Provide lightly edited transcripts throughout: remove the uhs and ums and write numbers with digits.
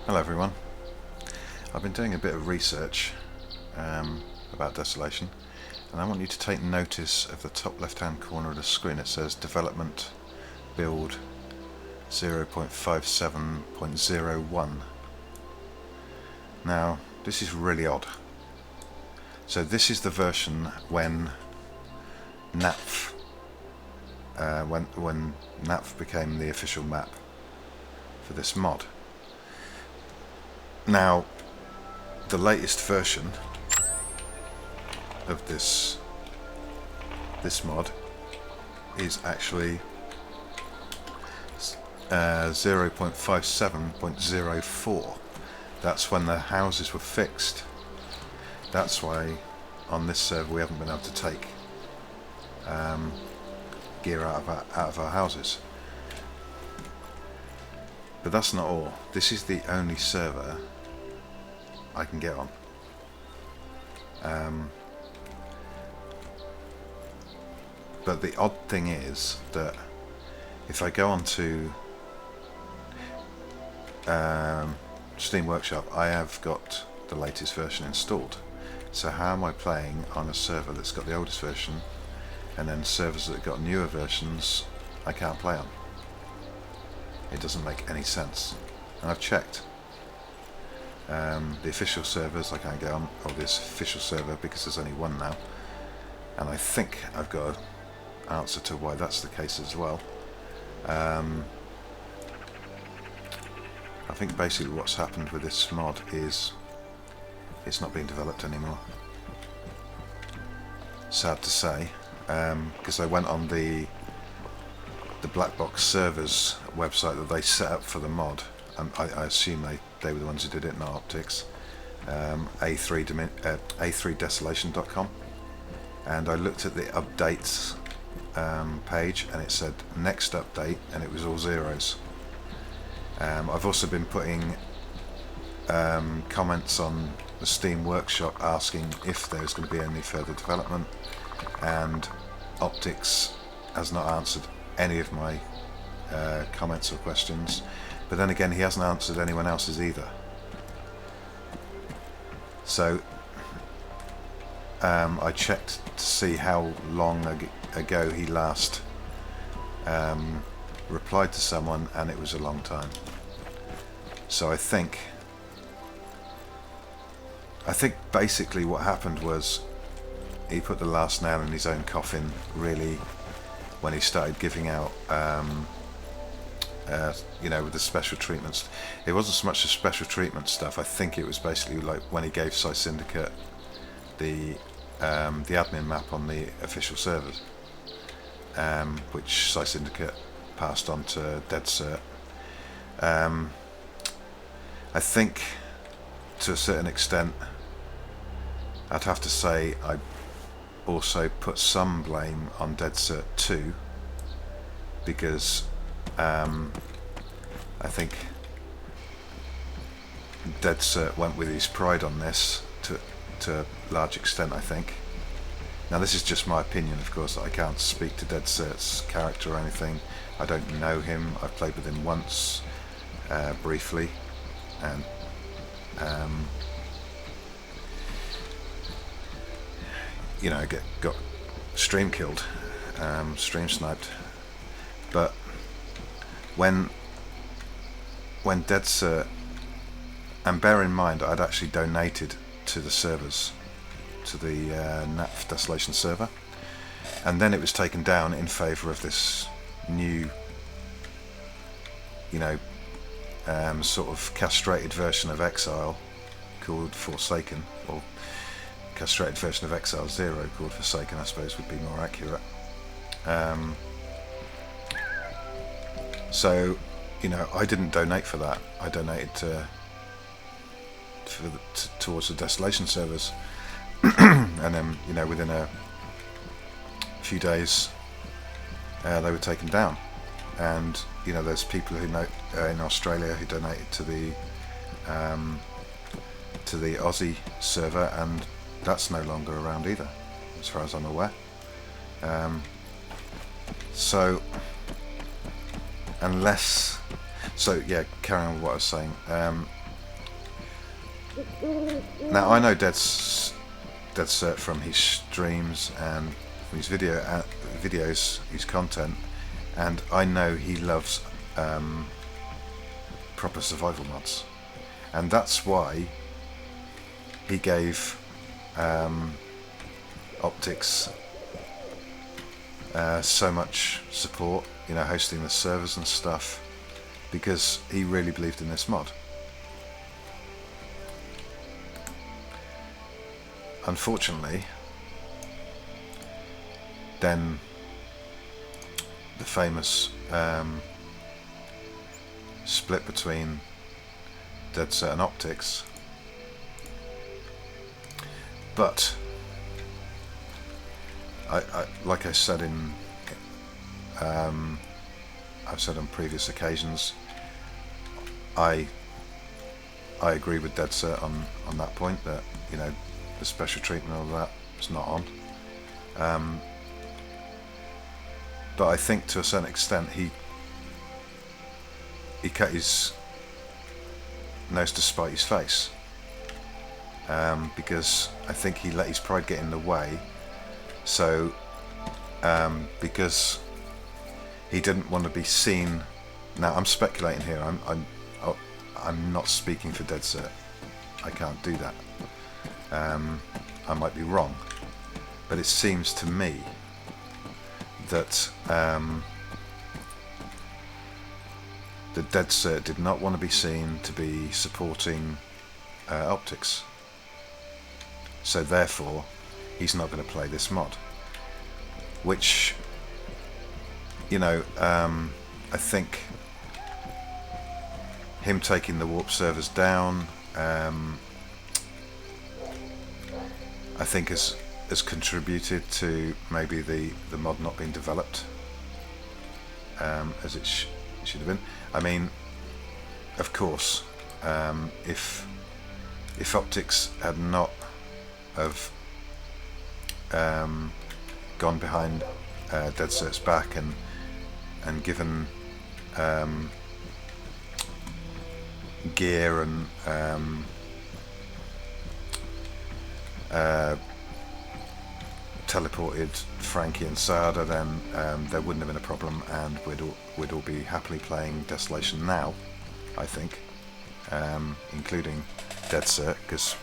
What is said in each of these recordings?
Hello everyone. I've been doing a bit of research about Desolation, and I want you to take notice of the top left hand corner of the screen. It says development build 0.57.01. Now this is really odd. So this is the version when NAF when NAF became the official map for this mod. Now, the latest version of this mod is actually 0.57.04. That's when the houses were fixed. That's why on this server we haven't been able to take gear out of our houses. But that's not all. This is the only server I can get on. But the odd thing is that if I go on to Steam Workshop, I have got the latest version installed. So how am I playing on a server that's got the oldest version, and then servers that have got newer versions I can't play on? It doesn't make any sense. And I've checked. The official servers I can't get on, or this official server, because there's only one now. And I think I've got an answer to why that's the case as well. I think basically what's happened with this mod is it's not being developed anymore. Sad to say, because I went on the Black Box servers website that they set up for the mod, and I assume they were the ones who did it, not Optics. A3desolation.com, and I looked at the updates page, and it said next update, and it was all zeros. I've also been putting comments on the Steam Workshop asking if there's going to be any further development, and Optics has not answered any of my comments or questions, but then again he hasn't answered anyone else's either. So I checked to see how long ago he last replied to someone, and it was a long time. So I think basically what happened was he put the last nail in his own coffin, really, when he started giving out with the special treatments. It wasn't so much the special treatment stuff. I think it was basically like when he gave Sci Syndicate the admin map on the official servers, which Sci Syndicate passed on to DeadCert. I think to a certain extent I'd have to say I also put some blame on DeadCert too, because I think DeadCert went with his pride on this to a large extent, I think. Now this is just my opinion, of course. I can't speak to DeadCert's character or anything. I don't know him. I've played with him once, briefly, and got stream killed, stream sniped. But when DeadCert, and bear in mind I'd actually donated to the servers, to the NAF Desolation server, and then it was taken down in favour of this new sort of castrated version of Exile called Forsaken, or castrated version of Exile 0 called Forsaken, I suppose would be more accurate. So I didn't donate for that. I donated towards the Desolation servers, and then within a few days they were taken down. And there's people who in Australia who donated to the Aussie server, and that's no longer around either, as far as I'm aware. So unless, so yeah, carrying on with what I was saying, Now I know Dead Cert from his streams and from his videos, his content, and I know he loves proper survival mods, and that's why he gave Optics so much support, you know, hosting the servers and stuff, because he really believed in this mod. Unfortunately, then the famous split between Dead Cert and Optics, but I like I said in I've said on previous occasions, I agree with Dead Cert on that point, that, you know, the special treatment and all that is not on. But I think to a certain extent he cut his nose to spite his face, because I think he let his pride get in the way. So because he didn't want to be seen. Now I'm speculating here. I'm not speaking for Dead Cert. I can't do that. I might be wrong, but it seems to me that the Dead Cert did not want to be seen to be supporting Optics, so therefore he's not going to play this mod, which, you know, I think him taking the warp servers down, I think has contributed to maybe the mod not being developed as it should have been. I mean, of course, if Optics had not have gone behind Dead Cert's back and given gear and teleported Frankie and Sada, then there wouldn't have been a problem, and we'd all be happily playing Desolation now, I think, including Dead Cert, because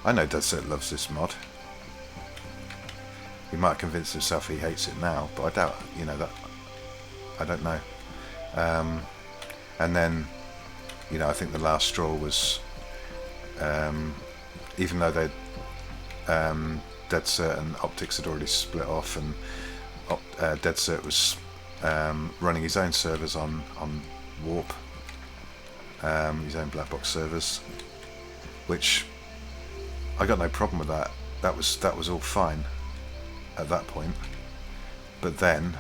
I know Dead Cert loves this mod. He might have convinced himself he hates it now, but I doubt, you know, that, I don't know. And then, you know, I think the last straw was, even though they'd Dead Cert and Optics had already split off, and Dead Cert was running his own servers on Warp, his own black box servers, which I got no problem with that. That was all fine at that point. But then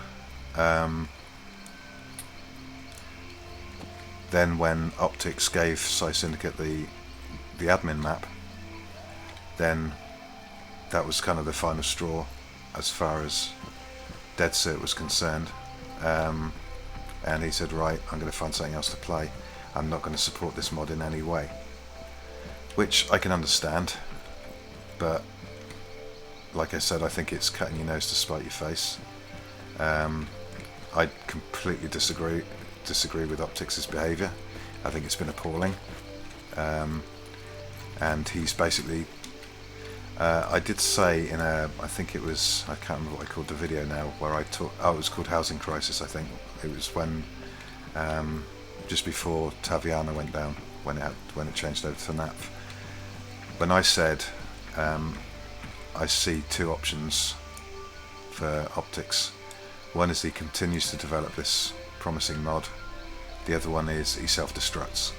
when Optics gave Psi Syndicate the admin map, then that was kind of the final straw as far as Dead Cert was concerned, and he said, right, I'm going to find something else to play. I'm not going to support this mod in any way, which I can understand, but like I said, I think it's cutting your nose to spite your face. I completely disagree with Optics' behaviour. I think it's been appalling, and he's basically, I did say in I think it was, I can't remember what I called the video now, where I talked, it was called Housing Crisis, I think. It was when, just before Taviana went down, when it changed over to NAP. When I said, I see two options for Optics. One is he continues to develop this promising mod. The other one is he self-destructs.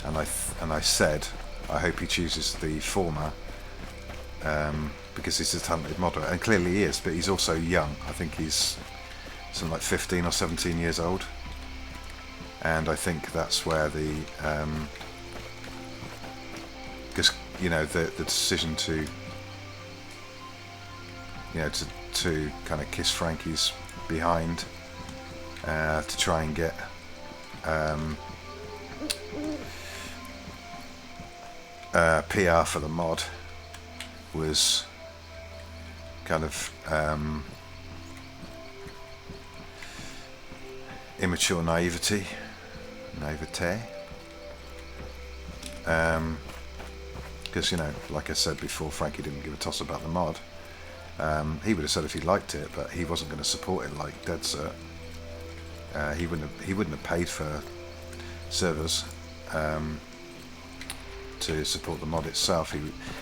And I said, I hope he chooses the former, because he's a talented modder, and clearly he is, but he's also young. I think he's something like 15 or 17 years old, and I think that's where the because, you know, the decision to, you know, to kind of kiss Frankie's behind, to try and get PR for the mod was kind of immature naivete, because you know, like I said before, Frankie didn't give a toss about the mod. He would have said if he liked it, but he wasn't going to support it like Dead-Cert. He wouldn't have paid for servers to support the mod itself.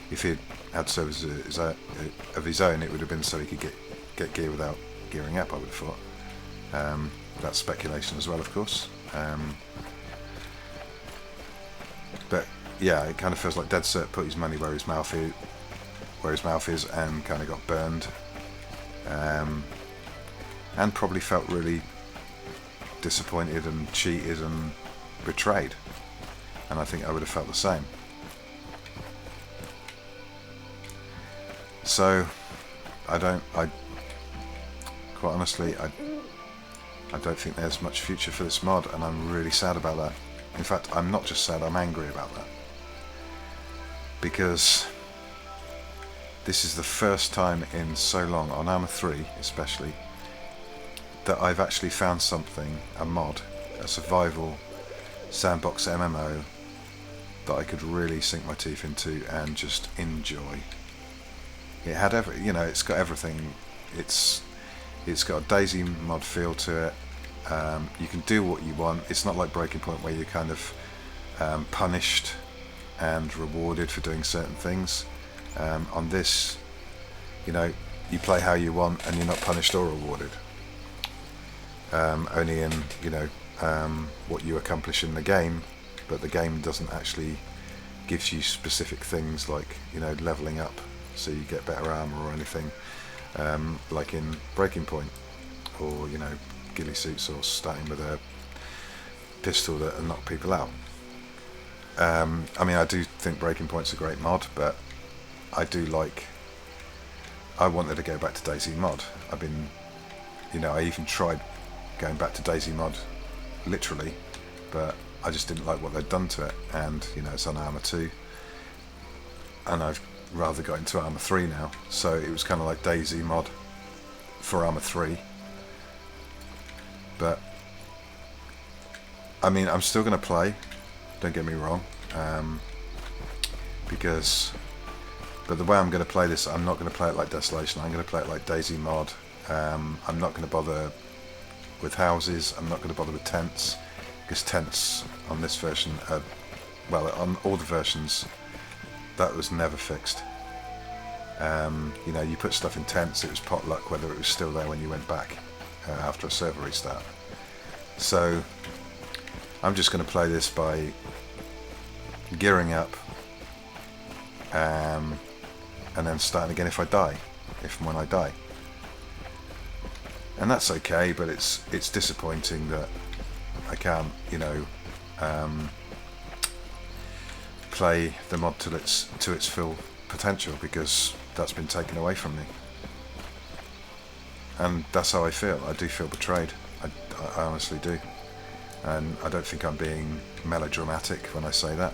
If he had servers of his own, it would have been so he could get gear without gearing up, I would have thought. That's speculation as well, of course. But yeah, it kind of feels like Dead-Cert put his money where his mouth is, and kind of got burned, and probably felt really disappointed and cheated and betrayed. And I think I would have felt the same. So quite honestly, I don't think there's much future for this mod, and I'm really sad about that. In fact, I'm not just sad, I'm angry about that. Because this is the first time in so long, on ArmA 3 especially, that I've actually found something, a mod, a survival sandbox MMO, that I could really sink my teeth into and just enjoy. It had it's got everything. It's got a DayZ mod feel to it. You can do what you want. It's not like Breaking Point where you're kind of punished and rewarded for doing certain things. On this, you play how you want and you're not punished or rewarded. Only in what you accomplish in the game, but the game doesn't actually give you specific things like leveling up so you get better armor or anything, like in Breaking Point, or ghillie suits, or starting with a pistol that will knock people out. I mean, I do think Breaking Point's a great mod, but I wanted to go back to DayZ mod. I even tried going back to DayZ mod literally, but I just didn't like what they'd done to it. And it's on ArmA 2, and I've rather got into ArmA 3 now, so it was kind of like DayZ mod for ArmA 3. But I mean, I'm still going to play, don't get me wrong, but the way I'm going to play this, I'm not going to play it like Desolation. I'm going to play it like DayZ mod. I'm not going to bother with houses. I'm not going to bother with tents, because tents on this version on all the versions, that was never fixed. You put stuff in tents, it was pot luck whether it was still there when you went back after a server restart. So I'm just going to play this by gearing up, and then starting again if and when I die. And that's okay, but it's disappointing that I can't play the mod to its full potential, because that's been taken away from me. And that's how I feel. I do feel betrayed. I honestly do. And I don't think I'm being melodramatic when I say that.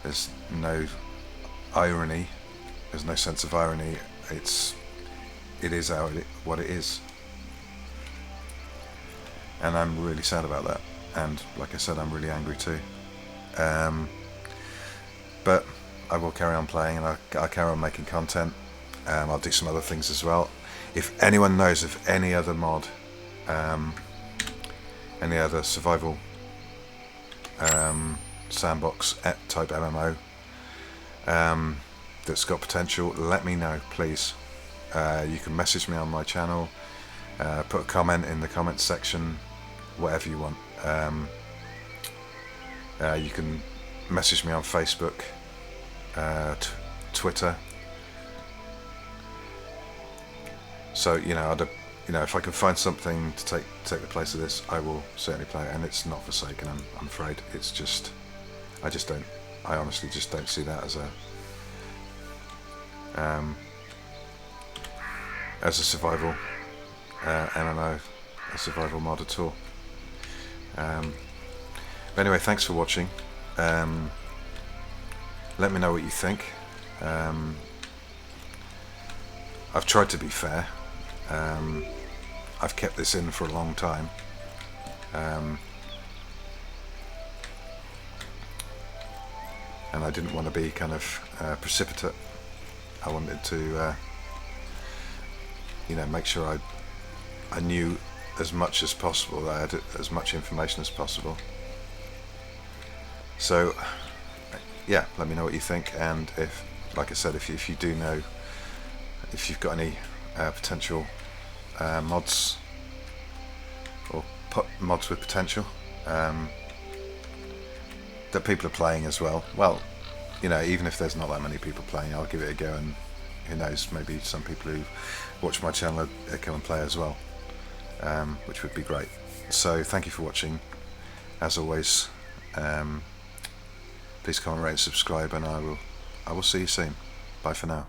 There's no irony. There's no sense of irony. It is what it is. And I'm really sad about that. And like I said, I'm really angry too. But I will carry on playing, and I'll carry on making content. I'll do some other things as well. If anyone knows of any other mod, any other survival sandbox type MMO that's got potential, let me know, please. You can message me on my channel, put a comment in the comments section, whatever you want. You can message me on Facebook, Twitter. So if I can find something to take the place of this, I will certainly play it. And it's not Forsaken, I'm afraid. It's just, I honestly just don't see that as a survival MMO, a survival mod at all. But anyway, thanks for watching. Let me know what you think. I've tried to be fair. I've kept this in for a long time. And I didn't want to be kind of precipitate. I wanted to make sure I knew as much as possible, that I had as much information as possible. So yeah, let me know what you think, and if, like I said, if you do know, if you've got any potential mods or mods with potential that people are playing as well, even if there's not that many people playing, I'll give it a go, and who knows, maybe some people who watch my channel come and play as well, which would be great. So thank you for watching. As always, please comment, rate and subscribe, and I will see you soon. Bye for now.